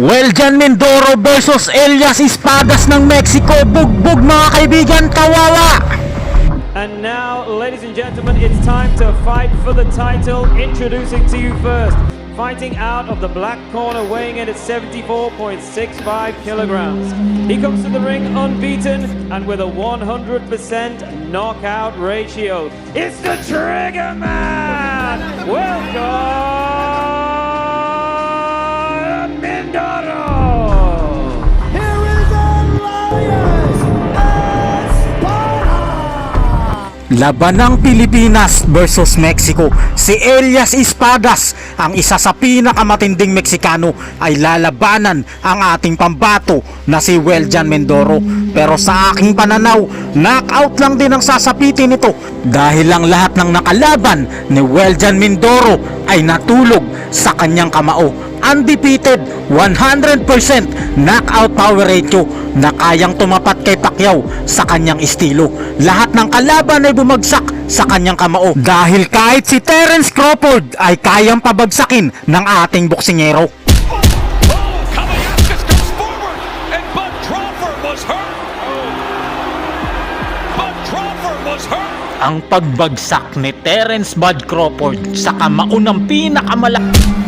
Weljan Mindoro versus Elias Espadas ng Mexico. Bugbog mga kaibigan, kawawa! And now, ladies and gentlemen, it's time to fight for the title. Introducing to you first, fighting out of the black corner, weighing in at 74.65 kilograms. He comes to the ring unbeaten and with a 100% knockout ratio. It's the Trigger Man! Welcome, Mindoro! Here is Elias Espada! Laban ng Pilipinas versus Mexico. Si Elias Espadas, ang isa sa pinakamatinding Meksikano, ay lalabanan ang ating pambato na si Weljan Mindoro. Pero sa aking pananaw, knockout lang din ang sasapitin nito dahil lang lahat ng nakalaban ni Weljan Mindoro ay natulog sa kanyang kamao. Undefeated, 100% knockout power ratio na kayang tumapat kay Pacquiao sa kanyang estilo. Lahat ng kalaban ay bumagsak sa kanyang kamao dahil kahit si Terence Crawford ay kayang pabagsakin ng ating boksingero. Kamayaskis goes forward, and Bud Crawford was hurt. Bud Crawford was hurt. Ang pagbagsak ni Terence Bud Crawford sa kamao ng pinakamalaki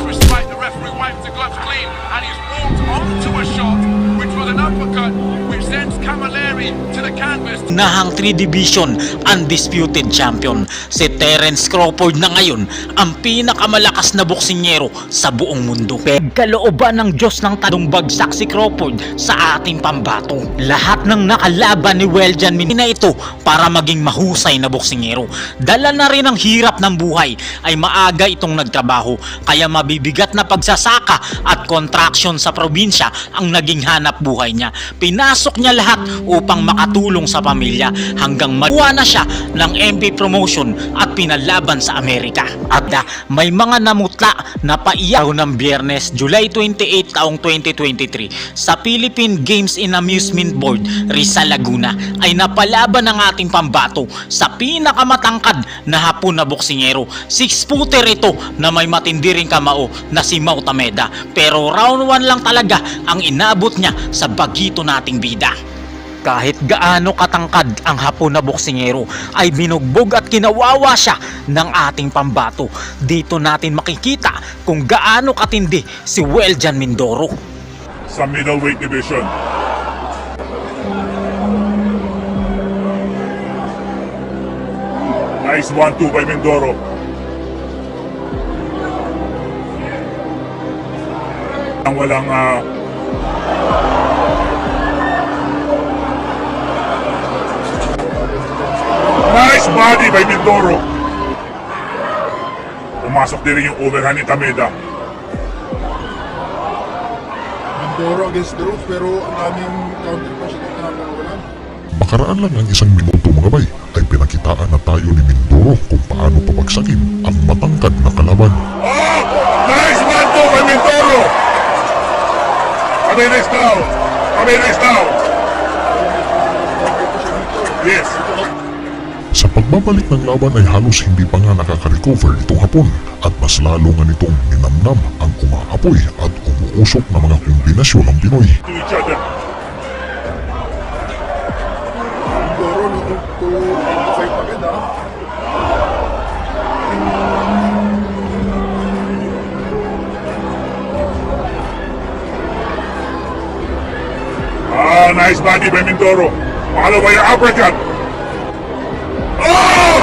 Despite the referee wiped the gloves clean and he's walked onto a shot which was an uppercut which sends Camilleri to the canvas. nahang 3 division undisputed champion. Si Terence Crawford na ngayon ang pinakamalakas na boksingero sa buong mundo. Kalooban ng Diyos ng tanong bagsak si Crawford sa ating pambato. Lahat ng nakalaban ni Weljan Mindoro na ito para maging mahusay na boksingero. Dala na rin ang hirap ng buhay ay maaga itong nagtrabaho, kaya mabibigat na pagsasaka at contraction sa probinsya ang naging hanap buhay niya. Pinasok niya lahat upang makatulong sa pamilya hanggang makuha na siya ng MP promotion at pinalaban sa Amerika. At may mga namutla na paiyak ng Biyernes, July 28 taong 2023 sa Philippine Games and Amusement Board, Rizal, Laguna ay napalaban ng ating pambato sa pinakamatangkad na hapon na boksingero. 6-footer ito na may matindi ring kamao na si Mau Tameda, pero round 1 lang talaga ang inabot niya sa bagito nating bida. Kahit gaano katangkad ang hapon na boksingero ay binugbog at kinawawa siya ng ating pambato. Dito natin makikita kung gaano katindi si Weljan Mindoro. Sa middleweight division. Nice 1-2 by Mindoro. Ang walang nice body by Mindoro. Pumasok din rin yung overhand ni Tameda. Mindoro against the ropes pero ang daming counter punch na pinapakawalan. Makaraan lang ang 1 minuto mga bay ay pinakitaan na tayo ni Mindoro kung paano pabagsakin ang matangkad na kalaban. Oh! Nice 1-2 by Mindoro! Kami next down! Kami next down! Yes! Sa pagbabalik ng laban ay halos hindi pa nga nakaka-recover itong hapon at mas lalo nga nitong ninamnam ang umaapoy at umuusok na mga kombinasyon ng Pinoy. To each other. Mindoro looking to end the fight agad ha. Nice body by Mindoro. Follow by your uppercut. Oh!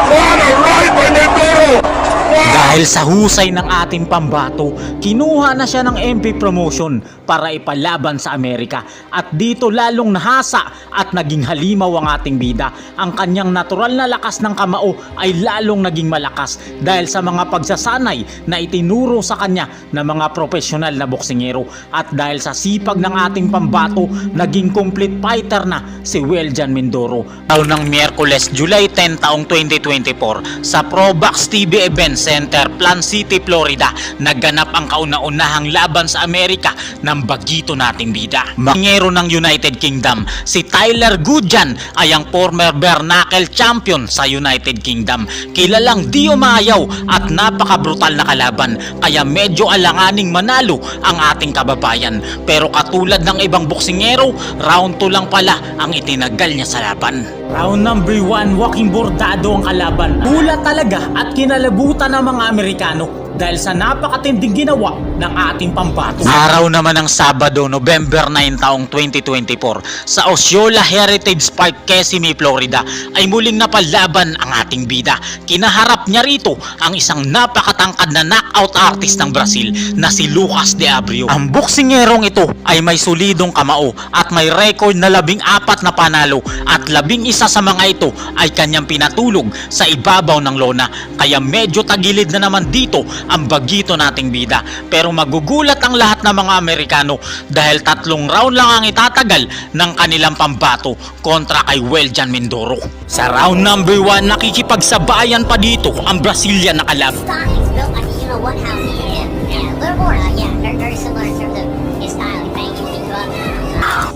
What a right by Mindoro! Dahil sa husay ng ating pambato, kinuha na siya ng MP promotion para ipalaban sa Amerika. At dito lalong nahasa at naging halimaw ang ating bida. Ang kanyang natural na lakas ng kamao ay lalong naging malakas dahil sa mga pagsasanay na itinuro sa kanya ng mga profesional na boksingero. At dahil sa sipag ng ating pambato, naging complete fighter na si Weljan Mindoro. Taon ng Miyerkules, July 10 taong 2024 sa Probox TV event Center, Plan City, Florida, naganap ang kauna-unahang laban sa Amerika ng bagito nating bida. Boksingero ng United Kingdom, si Tyler Goodjan ay ang former bare knuckle champion sa United Kingdom. Kilalang di umayaw at napaka-brutal na kalaban, kaya medyo alanganing manalo ang ating kababayan. Pero katulad ng ibang boksingero, round 2 lang pala ang itinagal niya sa laban. Round number 1, walking bordado ang kalaban. Gulat talaga at kinalabutan ng mga Amerikano dahil sa napakatinding ginawa ng ating pambato. Araw naman ng Sabado, November 9 taong 2024, sa Osceola Heritage Park, Kissimmee, Florida, ay muling napalaban ang ating bida. Kinaharap niya rito ang isang napakatangkad na knockout artist ng Brazil na si Lucas De Abrio. Ang boksingerong ito ay may solidong kamao at may record na 14 na panalo at 11 sa mga ito ay kanyang pinatulog sa ibabaw ng lona, kaya medyo tagilid na naman dito ang bagito nating bida. Pero magugulat ang lahat ng mga Amerikano dahil 3 round lang ang itatagal ng kanilang pambato kontra kay Weljan Mindoro. Sa round number 1, nakikipagsabayan pa dito ang Brazilian na kalaban. He's built like, you know what, how he is. Yeah, a little more, very similar in terms of his style, banging things up.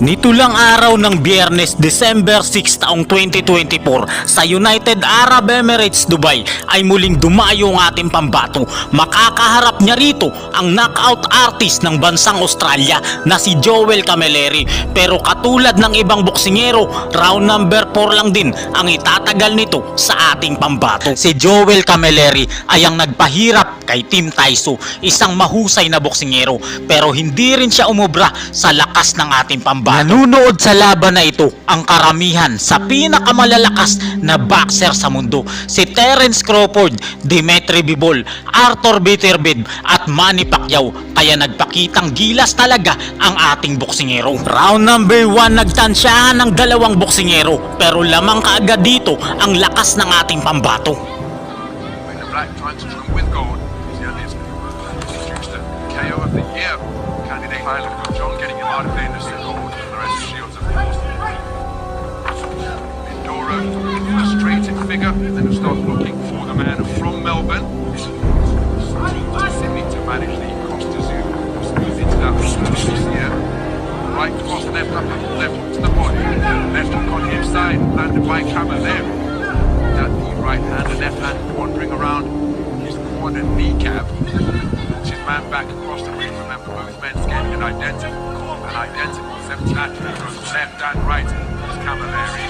Nito lang araw ng Biyernes, December 6 taong 2024, sa United Arab Emirates, Dubai, ay muling dumayo ang ating pambato. Makakaharap niya rito ang knockout artist ng bansang Australia na si Joel Camilleri. Pero katulad ng ibang boksingero, round number 4 lang din ang itatagal nito sa ating pambato. Si Joel Camilleri ay ang nagpahirap kay Team Taiso, isang mahusay na boksingero, pero hindi rin siya umubra sa lakas ng ating pambato. Nanunood sa laban na ito ang karamihan sa pinakamalalakas na boxer sa mundo, si Terence Crawford, Dimitri Bivol, Arthur Beterbiev at Manny Pacquiao, kaya nagpakitang gilas talaga ang ating boksingero. Round number 1, nagtansyahan ng dalawang boksingero, pero lamang kaagad dito ang lakas ng ating pambato. When the black trying to trim with gold, see how this introduced the KO of the year candidate Tyler Goodjan, getting him out of there in the second hold, and the rest of Shields of course. Mindoro, a straightened figure, and then start looking for the man from Melbourne. Sydney to manage the Costa Zoo, smooth into that this year. Right cross, left up, left hook to the body, left hook on his side, landed by Camilleri. That the right hand and left hand wandering around his quad and kneecap. His man back across the ring. Remember, both men getting an identical 70 lateral from left and right. It's Camilleri.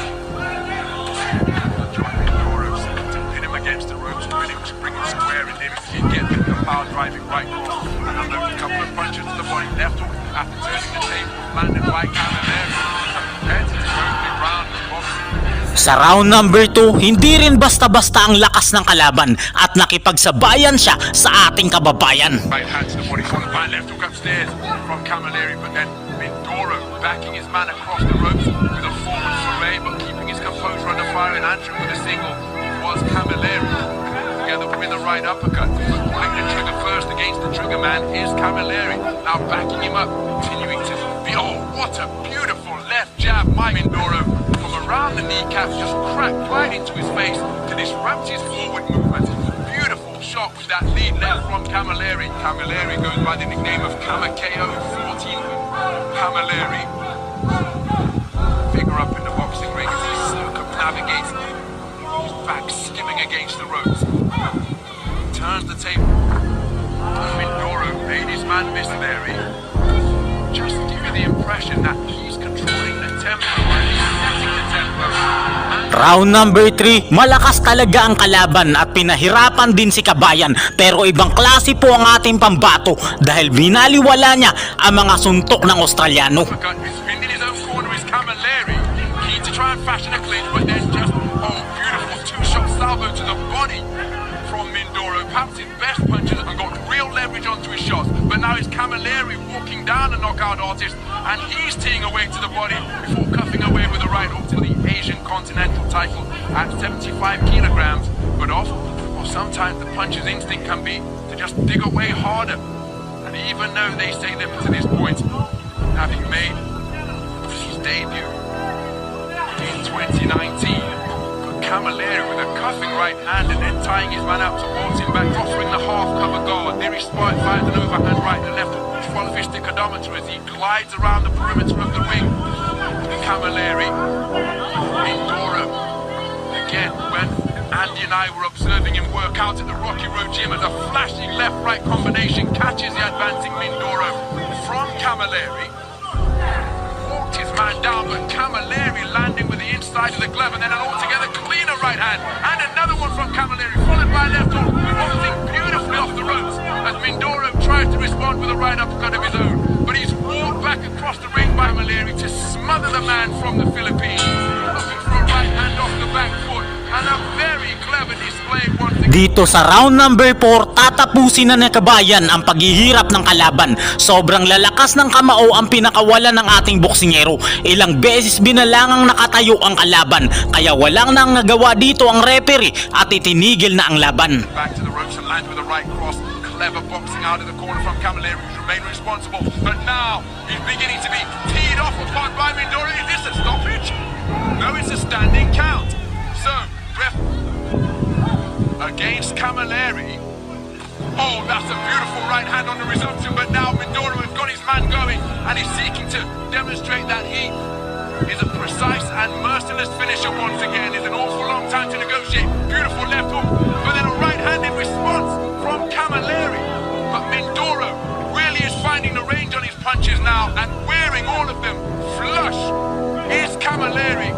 John Mindoro to pin him against the ropes, bring him square in him. He'd get the power driving right cross. And a couple of punches to the body, left hook after turning the table, landed by Camilleri. Compared to the opening round of boxing. Sa round number 2, hindi rin basta-basta ang lakas ng kalaban at nakipagsabayan siya sa ating kababayan. Right hand to the body, followed by left hook upstairs from Camilleri, but then Mindoro backing his man across the ropes with a forward foray, but keeping his composure under fire and answering with a single was Camilleri. Together with a right uppercut, pulling the trigger first against the trigger man is Camilleri. Now backing him up, continuing to be, oh, what a beautiful left jab by Mindoro. Around the kneecap, just cracked right into his face to disrupt his forward movement. Beautiful shot with that lead left from Camilleri. Camilleri goes by the nickname of Kamakeo 14. Camilleri, figure up in the boxing ring as he circumnavigates, his back skimming against the ropes. Turns the table. Mindoro made his man miss Larry. Just give you the impression that he's controlling the tempo and he's setting the tempo. Round number 3, malakas talaga ang kalaban at pinahirapan din si Kabayan, pero ibang klase po ang ating pambato dahil binaliwala niya ang mga suntok ng Australiano. In his own corner is Camilleri, keen to try and fashion a clinch, but then just, oh, beautiful two-shot salvo to the body from Mindoro. Perhaps his best punches and got real leverage onto his shots, but now it's Camilleri walking down the knockout artist, and he's teeing away to the body before cuffing away with a right hook to the Asian Continental title at 75 kilograms. But sometimes the puncher's instinct can be to just dig away harder. And even though they say that to this point, having made his debut in 2019, but Camilleri with a cuffing right hand and then tying his man out towards him back, offering the half cover guard. There he finds an overhand right and left hook, follows his stichometer as he glides around the perimeter of the ring. Camilleri, Mindoro. Again, when Andy and I were observing him work out at the Rocky Road Gym, as a flashing left-right combination catches the advancing Mindoro from Camilleri. Walked his man down, but Camilleri landing with the inside of the glove, and then an altogether cleaner right hand, and another one from Camilleri, followed by a left hook, bouncing beautifully off the ropes as Mindoro tries to respond with a right uppercut of his own. But he's walked back across the ring by Camilleri to smother the man from the Philippines. Looking for a right hand off the back foot, and a very clever display once again. Dito sa round number 4, tatapusin na ng kabayan ang paghihirap ng kalaban. Sobrang lalakas ng kamao ang pinakawalan ng ating boksingero. Ilang beses binalangang nakatayo ang kalaban, kaya walang nang nagawa dito ang referee at itinigil na ang laban. Back to the ropes and lands with a right cross. Clever boxing out of the corner from Camilleri, who's remained responsible. But now he's beginning to be teed off upon by Mindoro. Is this a stoppage? No, it's a standing count. So, ref against Camilleri. Oh, that's a beautiful right hand on the resumption, but now Mindoro has got his man going and he's seeking to demonstrate that he is a precise and merciless finisher once again. It's an awful long time to negotiate. Beautiful left hook, but then a right hand in response from Camilleri. But Mindoro really is finding the range on his punches now and wearing all of them flush. Here's Camilleri.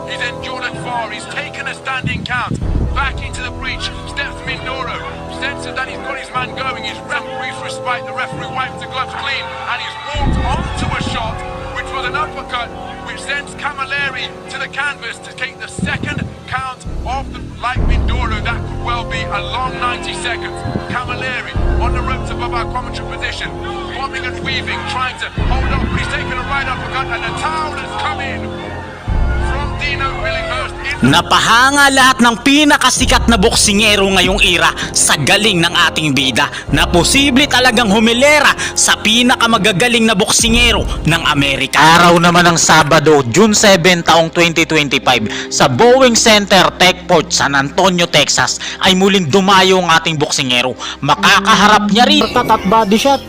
He's endured it far. He's taken a standing count. Back into the breach. Steps Mindoro. Senses that he's got his man going. He's brief respite. The referee wipes the gloves clean. And he's walked onto a shot, which was an uppercut, which sends Camilleri to the canvas to take the second count of the light Mindoro. That could well be a long 90 seconds. Camilleri on the ropes above our commentary position. Bobbing and weaving, trying to hold up. But he's taken a right uppercut and the towel has come in. Dino Billinghurst in Napahanga lahat ng pinakasikat na boksingero ngayong era sa galing ng ating bida na posible talagang humilera sa pinakamagagaling na boksingero ng Amerika. Araw naman ng Sabado, June 7 taong 2025 sa Boeing Center, Techport, San Antonio, Texas ay muling dumayo ang ating boksingero. Makakaharap niya rin at body shot.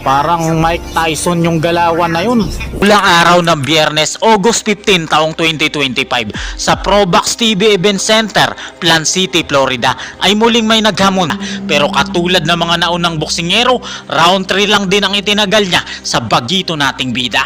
Parang Mike Tyson yung galawan na yun. Ulang araw ng Biyernes, August 15 taong 2025 sa Probox TV Event Center, Plant City, Florida ay muling may naghamon. Pero katulad ng mga naunang boksingero, round 3 lang din ang itinagal niya sa bagito nating bida.